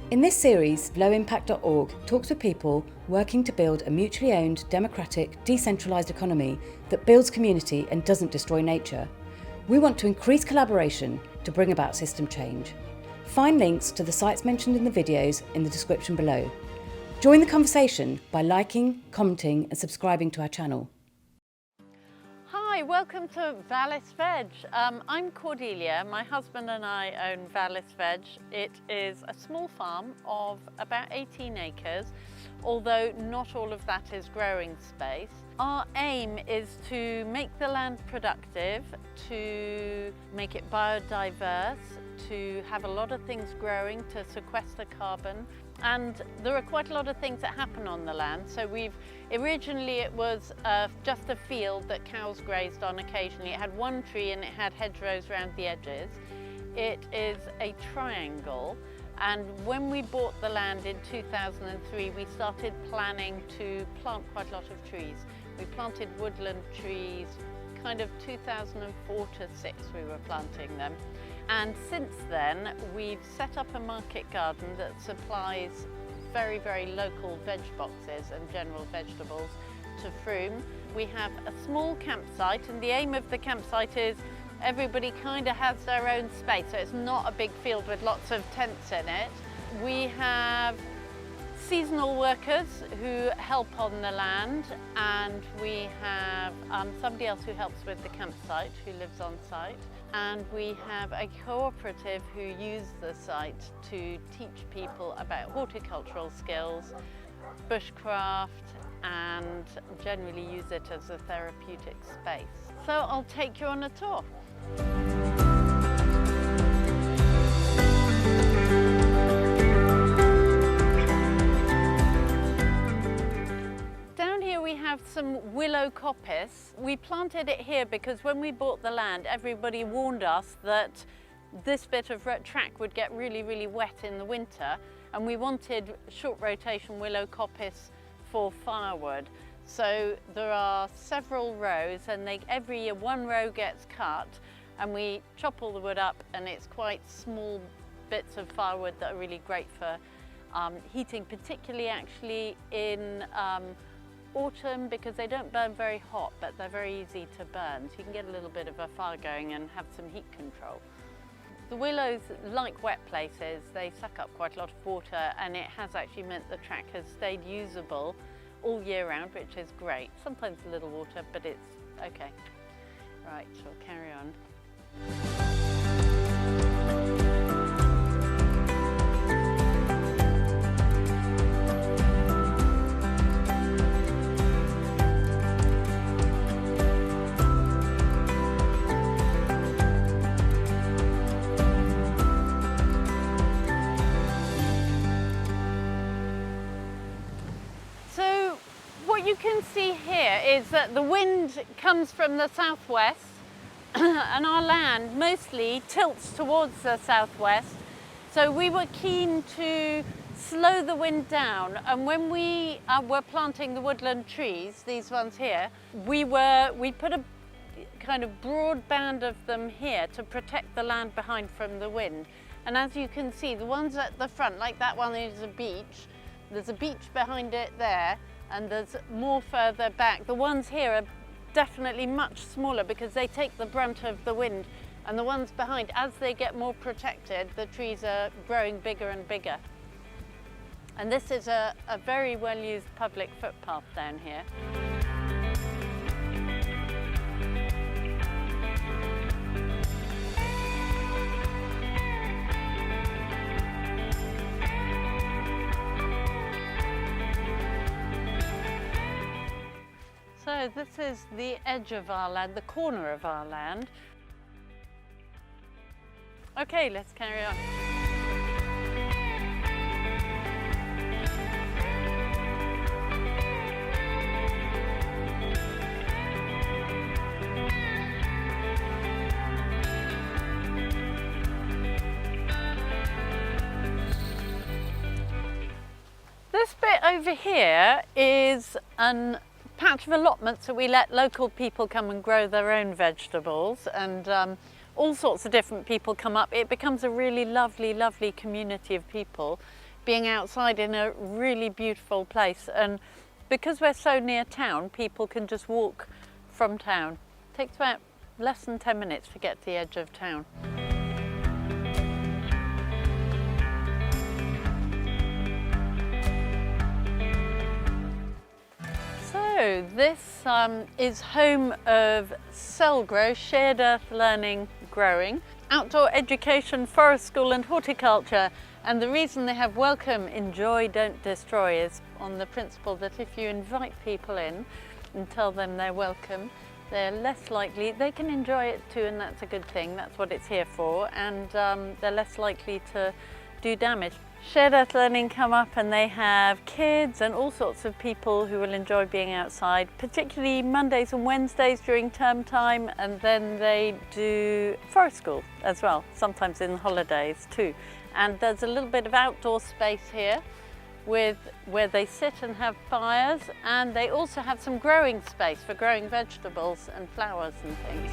In this series, lowimpact.org talks with people working to build a mutually owned, democratic, decentralised economy that builds community and doesn't destroy nature. We want to increase collaboration to bring about system change. Find links to the sites mentioned in the videos in the description below. Join the conversation by liking, commenting and subscribing to our channel. Hi, welcome to Vallis Veg. I'm Cordelia. My husband and I own Vallis Veg. It is a small farm of about 18 acres, although not all of that is growing space. Our aim is to make the land productive, to make it biodiverse, to have a lot of things growing to sequester carbon. And there are quite a lot of things that happen on the land. So originally it was just a field that cows grazed on occasionally. It had one tree and it had hedgerows around the edges. It is a triangle. And when we bought the land in 2003, we started planning to plant quite a lot of trees. We planted woodland trees, kind of 2004 to 6 we were planting them. And since then, we've set up a market garden that supplies very, very local veg boxes and general vegetables to Frome. We have a small campsite, and the aim of the campsite is everybody kind of has their own space, so it's not a big field with lots of tents in it. We have seasonal workers who help on the land, and we have somebody else who helps with the campsite, who lives on site. And we have a cooperative who use the site to teach people about horticultural skills, bushcraft, and generally use it as a therapeutic space. So I'll take you on a tour. We have some willow coppice. We planted it here because when we bought the land, everybody warned us that this bit of track would get really, really wet in the winter, and we wanted short rotation willow coppice for firewood. So there are several rows, and every year one row gets cut, and we chop all the wood up, and it's quite small bits of firewood that are really great for heating, particularly actually in autumn, because they don't burn very hot, but they're very easy to burn, so you can get a little bit of a fire going and have some heat control. The willows, like wet places, they suck up quite a lot of water, and it has actually meant the track has stayed usable all year round, which is great. Sometimes a little water, but it's okay. Right, so we'll carry on. What you can see here is that the wind comes from the southwest and our land mostly tilts towards the southwest. So we were keen to slow the wind down, and when we were planting the woodland trees, these ones here, we put a kind of broad band of them here to protect the land behind from the wind. And as you can see, the ones at the front, like that one is a beech, there's a beech behind it there, and there's more further back. The ones here are definitely much smaller because they take the brunt of the wind, and the ones behind, as they get more protected, the trees are growing bigger and bigger. And this is a very well used public footpath down here. So this is the edge of our land, the corner of our land. Okay, let's carry on. This bit over here is an patch of allotments that we let local people come and grow their own vegetables, and all sorts of different people come up. It becomes a really lovely, lovely community of people being outside in a really beautiful place. And because we're so near town, people can just walk from town. It takes about less than 10 minutes to get to the edge of town. So this is home of Cellgrow, Shared Earth Learning Growing, outdoor education, forest school and horticulture. And the reason they have welcome, enjoy, don't destroy is on the principle that if you invite people in and tell them they're welcome, they're less likely, they can enjoy it too, and that's a good thing, that's what it's here for, and they're less likely to do damage. Shared Earth Learning come up and they have kids and all sorts of people who will enjoy being outside, particularly Mondays and Wednesdays during term time, and then they do forest school as well, sometimes in the holidays too. And there's a little bit of outdoor space here with where they sit and have fires, and they also have some growing space for growing vegetables and flowers and things.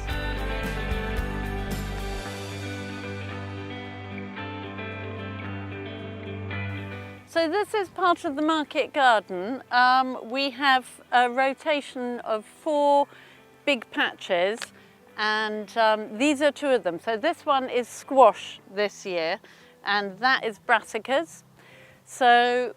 So this is part of the market garden. We have a rotation of 4 big patches, and these are 2 of them. So this one is squash this year, and that is brassicas. So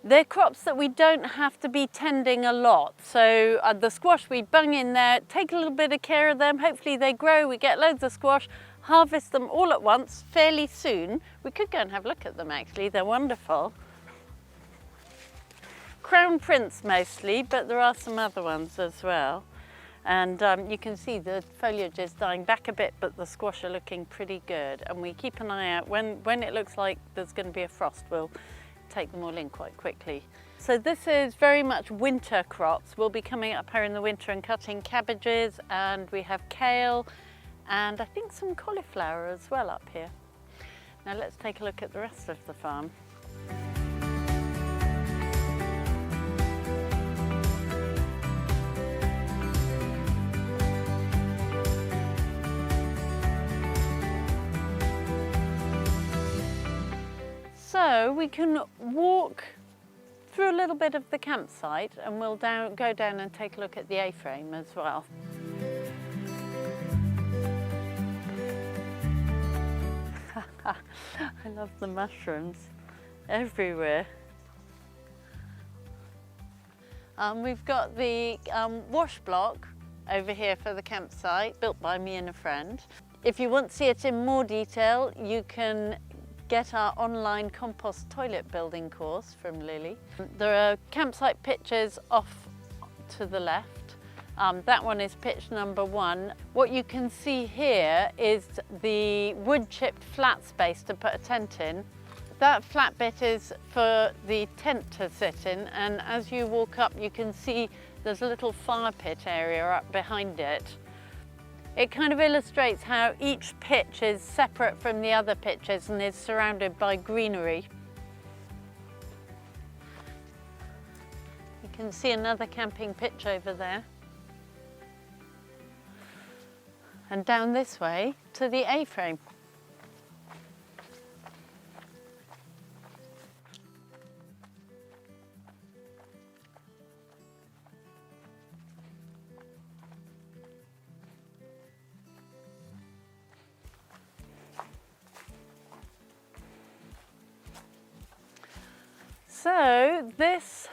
they're crops that we don't have to be tending a lot. So the squash we bung in there, take a little bit of care of them, hopefully they grow, we get loads of squash, harvest them all at once fairly soon. We could go and have a look at them actually, they're wonderful. Crown Prince mostly, but there are some other ones as well. And you can see the foliage is dying back a bit, but the squash are looking pretty good. And we keep an eye out, when it looks like there's going to be a frost, we'll take them all in quite quickly. So this is very much winter crops. We'll be coming up here in the winter and cutting cabbages, and we have kale and I think some cauliflower as well up here. Now let's take a look at the rest of the farm. So we can walk through a little bit of the campsite, and we'll go down and take a look at the A-frame as well. I love the mushrooms everywhere. We've got the wash block over here for the campsite, built by me and a friend. If you want to see it in more detail, you can get our online compost toilet building course from Lily. There are campsite pictures off to the left. That one is pitch number 1. What you can see here is the wood chipped flat space to put a tent in. That flat bit is for the tent to sit in, and as you walk up you can see there's a little fire pit area up behind it. It kind of illustrates how each pitch is separate from the other pitches and is surrounded by greenery. You can see another camping pitch over there. And down this way to the A-frame. So this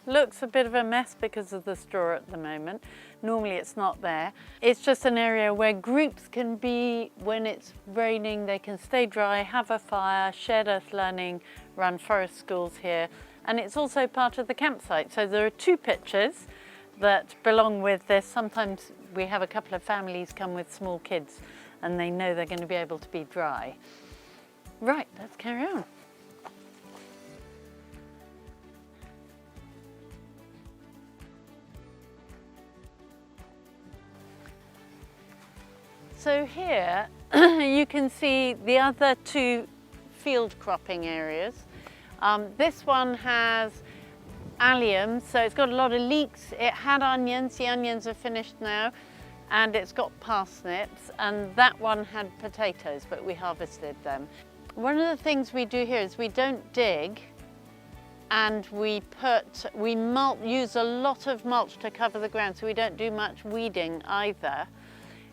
looks a bit of a mess because of the straw at the moment. Normally it's not there. It's just an area where groups can be when it's raining. They can stay dry, have a fire, Shared Earth Learning, run forest schools here. And it's also part of the campsite. So there are 2 pitches that belong with this. Sometimes we have a couple of families come with small kids and they know they're going to be able to be dry. Right, let's carry on. So here you can see the other 2 field cropping areas. This one has alliums, so it's got a lot of leeks. It had onions, the onions are finished now, and it's got parsnips, and that one had potatoes, but we harvested them. One of the things we do here is we don't dig, and we use a lot of mulch to cover the ground, so we don't do much weeding either.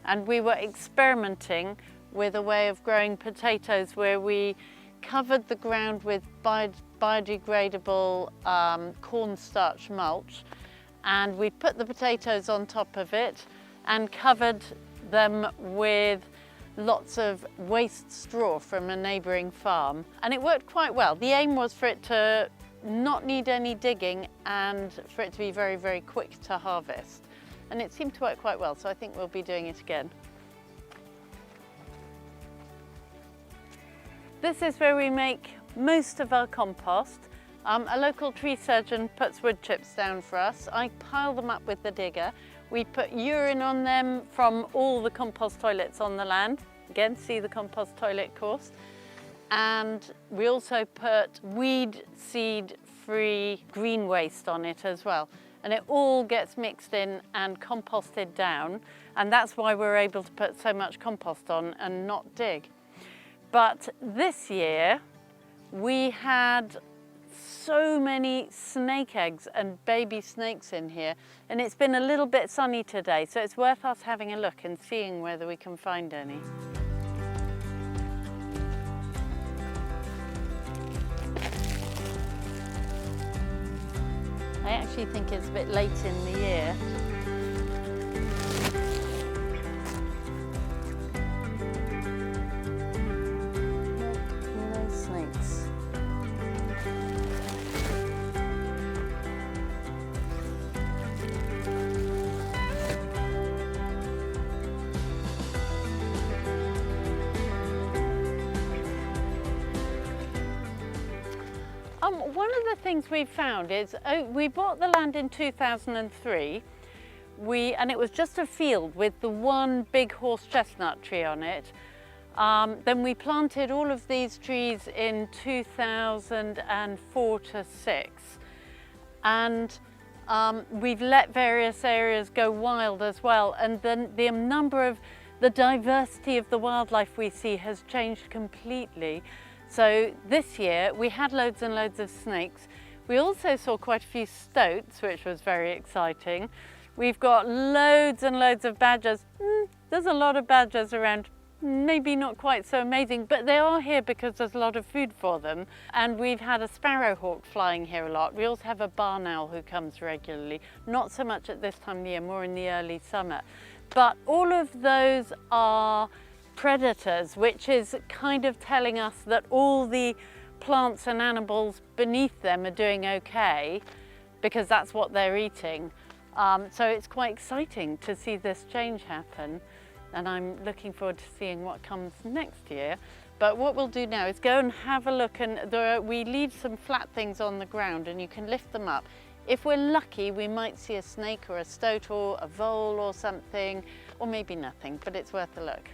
And we were experimenting with a way of growing potatoes where we covered the ground with biodegradable cornstarch mulch, and we put the potatoes on top of it and covered them with lots of waste straw from a neighbouring farm, and it worked quite well. The aim was for it to not need any digging and for it to be very, very quick to harvest, and it seemed to work quite well, so I think we'll be doing it again. This is where we make most of our compost. A local tree surgeon puts wood chips down for us. I pile them up with the digger. We put urine on them from all the compost toilets on the land. Again, see the compost toilet course. And we also put weed seed free green waste on it as well. And it all gets mixed in and composted down. And that's why we're able to put so much compost on and not dig. But this year we had so many snake eggs and baby snakes in here, and it's been a little bit sunny today, so it's worth us having a look and seeing whether we can find any. I actually think it's a bit late in the year. No snakes. One of the things we've found is we bought the land in 2003, and it was just a field with the one big horse chestnut tree on it. Then we planted all of these trees in 2004 to 6, and we've let various areas go wild as well, and then the diversity of the wildlife we see has changed completely. So this year we had loads and loads of snakes. We also saw quite a few stoats, which was very exciting. We've got loads and loads of badgers. There's a lot of badgers around, maybe not quite so amazing, but they are here because there's a lot of food for them. And we've had a sparrowhawk flying here a lot. We also have a barn owl who comes regularly, not so much at this time of the year, more in the early summer. But all of those are predators, which is kind of telling us that all the plants and animals beneath them are doing okay, because that's what they're eating. So it's quite exciting to see this change happen, and I'm looking forward to seeing what comes next year. But what we'll do now is go and have a look, and we leave some flat things on the ground and you can lift them up. If we're lucky, we might see a snake or a stoat or a vole or something, or maybe nothing, but it's worth a look.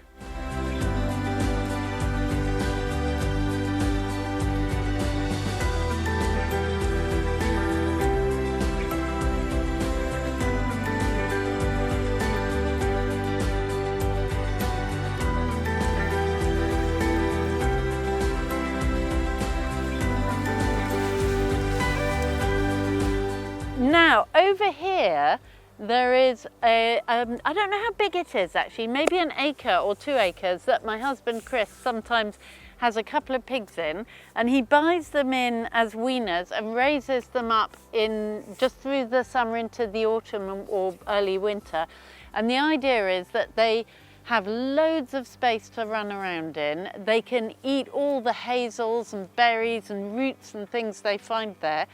Now, over here, there is I don't know how big it is actually, maybe an acre or 2 acres that my husband Chris sometimes has a couple of pigs in, and he buys them in as weaners and raises them up in just through the summer into the autumn or early winter. And the idea is that they have loads of space to run around in. They can eat all the hazels and berries and roots and things they find there.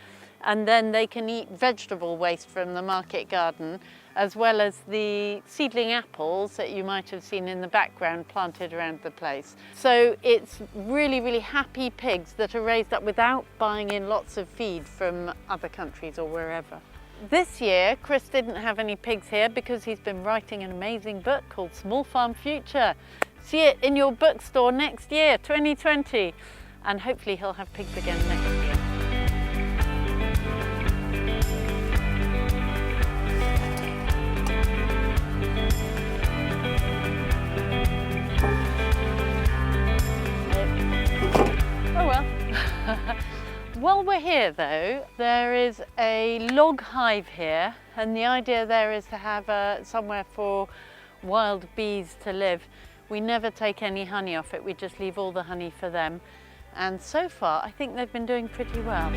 And then they can eat vegetable waste from the market garden, as well as the seedling apples that you might have seen in the background planted around the place. So it's really, really happy pigs that are raised up without buying in lots of feed from other countries or wherever. This year, Chris didn't have any pigs here because he's been writing an amazing book called Small Farm Future. See it in your bookstore next year, 2020. And hopefully he'll have pigs again next year. While we're here though, there is a log hive here, and the idea there is to have somewhere for wild bees to live. We never take any honey off it, we just leave all the honey for them. And so far, I think they've been doing pretty well.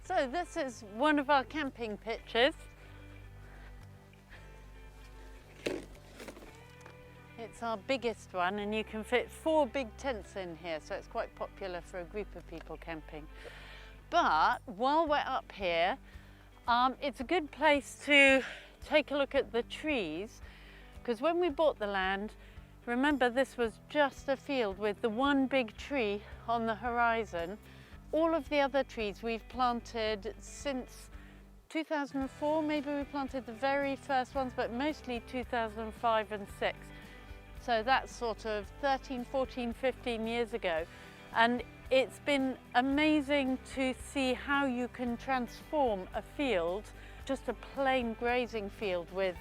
So this is one of our camping pitches. It's our biggest one, and you can fit 4 big tents in here, so it's quite popular for a group of people camping. But while we're up here, it's a good place to take a look at the trees, because when we bought the land, remember this was just a field with the one big tree on the horizon. All of the other trees we've planted since 2004, maybe we planted the very first ones, but mostly 2005 and 6. So that's sort of 13, 14, 15 years ago. And it's been amazing to see how you can transform a field, just a plain grazing field with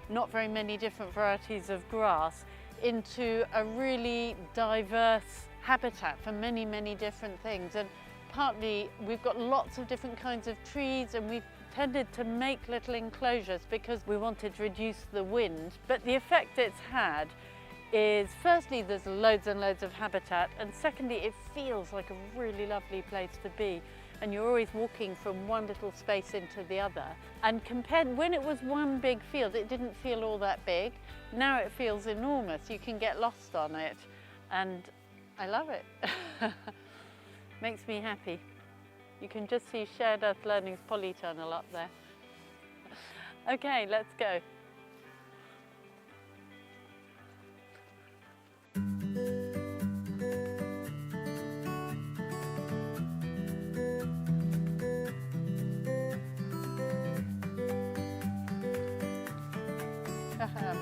not very many different varieties of grass, into a really diverse habitat for many, many different things. And partly we've got lots of different kinds of trees, and we've tended to make little enclosures because we wanted to reduce the wind. But the effect it's had is, firstly, there's loads and loads of habitat, and secondly, it feels like a really lovely place to be. And you're always walking from one little space into the other. And compared, when it was one big field, it didn't feel all that big. Now it feels enormous. You can get lost on it, and I love it. Makes me happy. You can just see Shared Earth Learning's polytunnel up there. Okay, let's go.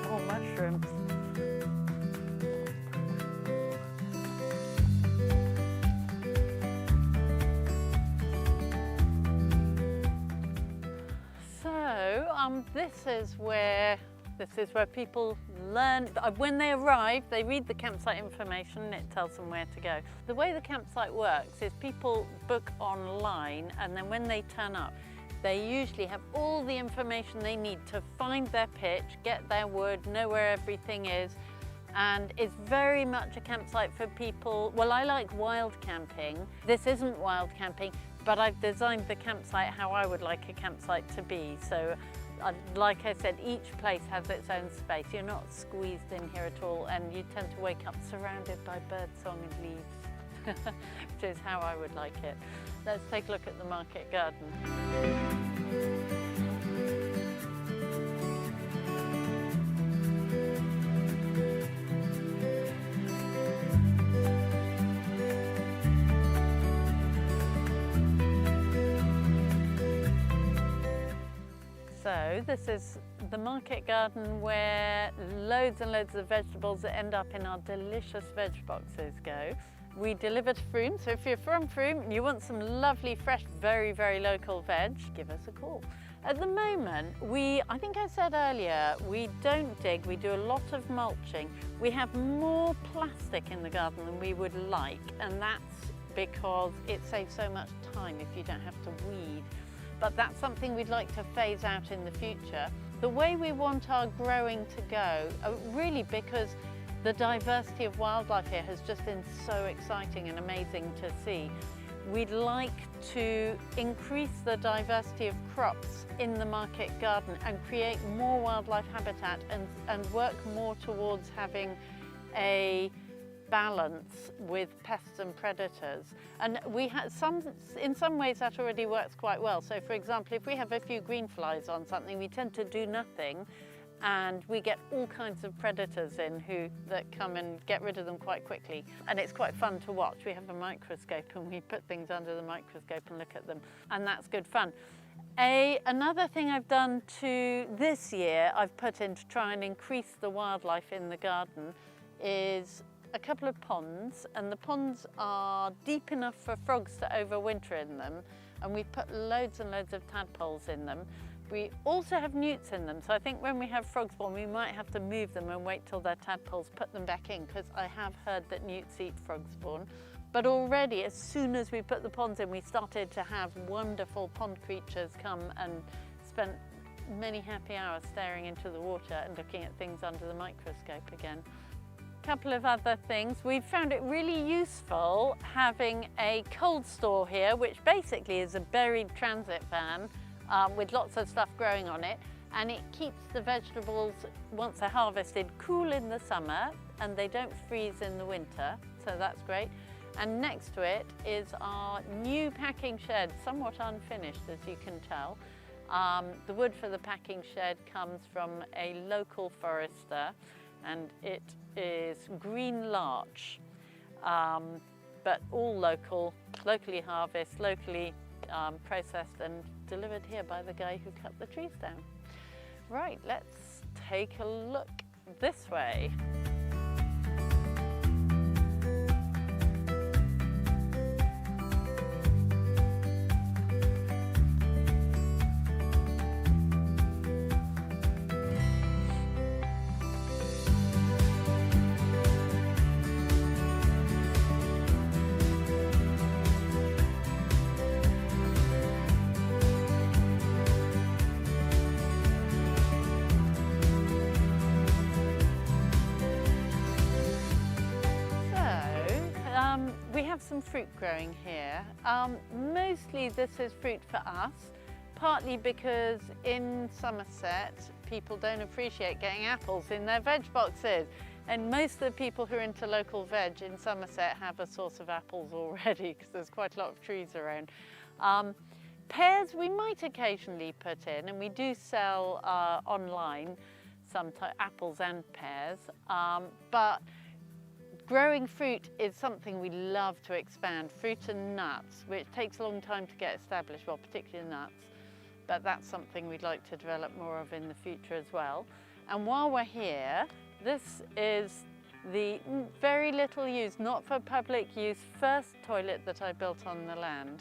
More mushrooms. This is where people learn. When they arrive, they read the campsite information and it tells them where to go. The way the campsite works is people book online, and then when they turn up, they usually have all the information they need to find their pitch, get their wood, know where everything is. And it's very much a campsite for people. Well, I like wild camping. This isn't wild camping, but I've designed the campsite how I would like a campsite to be. So, like I said, each place has its own space. You're not squeezed in here at all, and you tend to wake up surrounded by birdsong and leaves, which is how I would like it. Let's take a look at the market garden. So this is the market garden where loads and loads of vegetables that end up in our delicious veg boxes go. We deliver to Frome, so if you're from Frome and you want some lovely, fresh, very, very local veg, give us a call. At the moment, I think I said earlier, we don't dig, we do a lot of mulching. We have more plastic in the garden than we would like, and that's because it saves so much time if you don't have to weed. But that's something we'd like to phase out in the future. The way we want our growing to go, really because the diversity of wildlife here has just been so exciting and amazing to see. We'd like to increase the diversity of crops in the market garden and create more wildlife habitat and work more towards having a balance with pests and predators. And we have in some ways that already works quite well. So for example, if we have a few green flies on something, we tend to do nothing, and we get all kinds of predators in that come and get rid of them quite quickly. And it's quite fun to watch. We have a microscope and we put things under the microscope and look at them, and that's good fun. Another thing I've done this year, I've put in to try and increase the wildlife in the garden, is a couple of ponds, and the ponds are deep enough for frogs to overwinter in them, and we've put loads and loads of tadpoles in them. We also have newts in them, so I think when we have frogs born, we might have to move them and wait till they're tadpoles, put them back in, because I have heard that newts eat frogs born. But already, as soon as we put the ponds in, we started to have wonderful pond creatures come and spent many happy hours staring into the water and looking at things under the microscope again. A couple of other things. We found it really useful having a cold store here, which basically is a buried transit van with lots of stuff growing on it, and it keeps the vegetables, once they're harvested, cool in the summer and they don't freeze in the winter, so that's great. And next to it is our new packing shed, somewhat unfinished as you can tell. The wood for the packing shed comes from a local forester, and it is green larch, but all locally harvested, locally processed and delivered here by the guy who cut the trees down. Right, let's take a look this way. We have some fruit growing here. Mostly this is fruit for us, partly because in Somerset people don't appreciate getting apples in their veg boxes, and most of the people who are into local veg in Somerset have a source of apples already because there's quite a lot of trees around. Pears we might occasionally put in, and we do sell online sometimes apples and pears, but growing fruit is something we love to expand. Fruit and nuts, which takes a long time to get established, well, particularly nuts, but that's something we'd like to develop more of in the future as well. And while we're here, this is the very little used, not for public use, first toilet that I built on the land.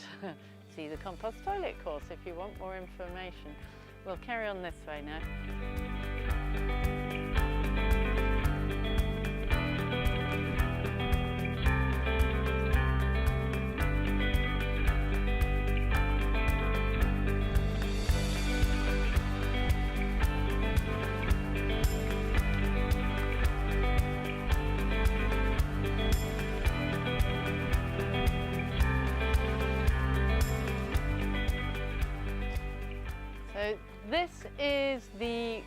See the compost toilet course if you want more information. We'll carry on this way now. So this is the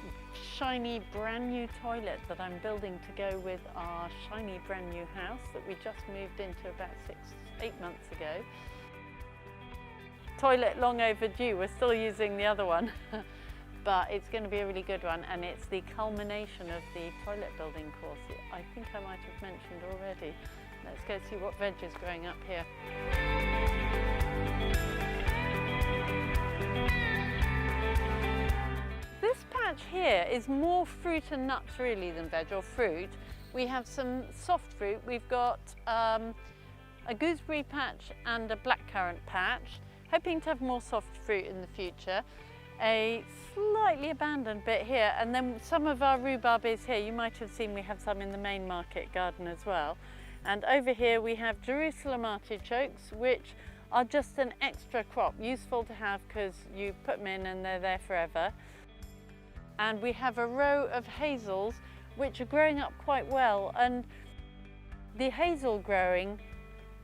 shiny brand new toilet that I'm building to go with our shiny brand new house that we just moved into about 8 months ago. Toilet long overdue, we're still using the other one, but it's going to be a really good one, and it's the culmination of the toilet building course. I think I might have mentioned already. Let's go see what veg is growing up here. This patch here is more fruit and nuts really than veg, or fruit. We have some soft fruit. We've got a gooseberry patch and a blackcurrant patch, hoping to have more soft fruit in the future. A slightly abandoned bit here, and then some of our rhubarb is here. You might have seen we have some in the main market garden as well. And over here we have Jerusalem artichokes, which are just an extra crop, useful to have because you put them in and they're there forever. And we have a row of hazels which are growing up quite well, and the hazel growing,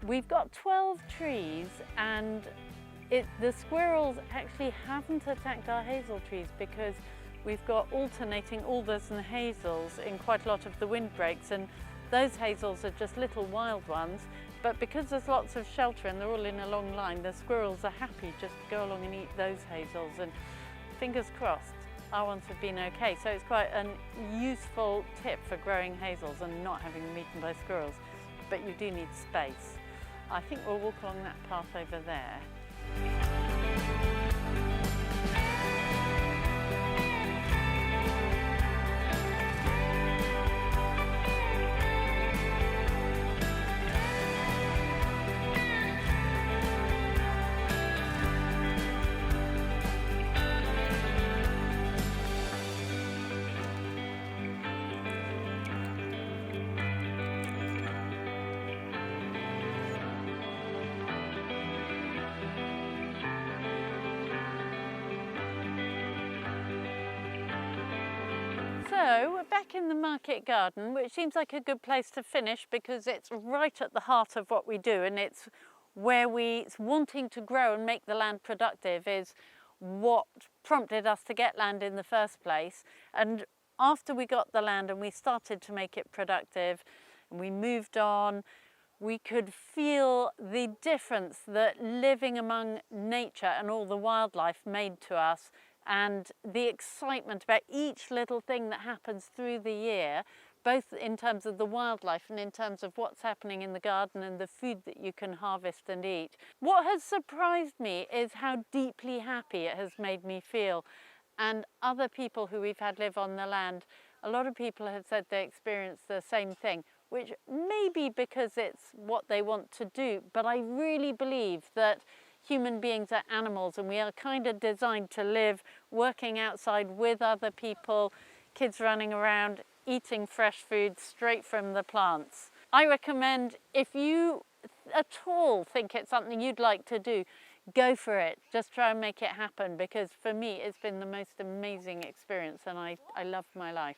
we've got 12 trees, and the squirrels actually haven't attacked our hazel trees because we've got alternating alders and hazels in quite a lot of the windbreaks, and those hazels are just little wild ones, but because there's lots of shelter and they're all in a long line, the squirrels are happy just to go along and eat those hazels, and fingers crossed our ones have been okay. So it's quite a useful tip for growing hazels and not having them eaten by squirrels, but you do need space. I think we'll walk along that path over there. back in the market garden, which seems like a good place to finish because it's right at the heart of what we do, and it's where it's wanting to grow and make the land productive is what prompted us to get land in the first place. And after we got the land and we started to make it productive and we moved on, we could feel the difference that living among nature and all the wildlife made to us, and the excitement about each little thing that happens through the year, both in terms of the wildlife and in terms of what's happening in the garden and the food that you can harvest and eat. What has surprised me is how deeply happy it has made me feel. And other people who we've had live on the land, a lot of people have said they experience the same thing, which may be because it's what they want to do, but I really believe that human beings are animals and we are kind of designed to live working outside with other people, kids running around, eating fresh food straight from the plants. I recommend, if you at all think it's something you'd like to do, go for it. Just try and make it happen, because for me it's been the most amazing experience and I love my life.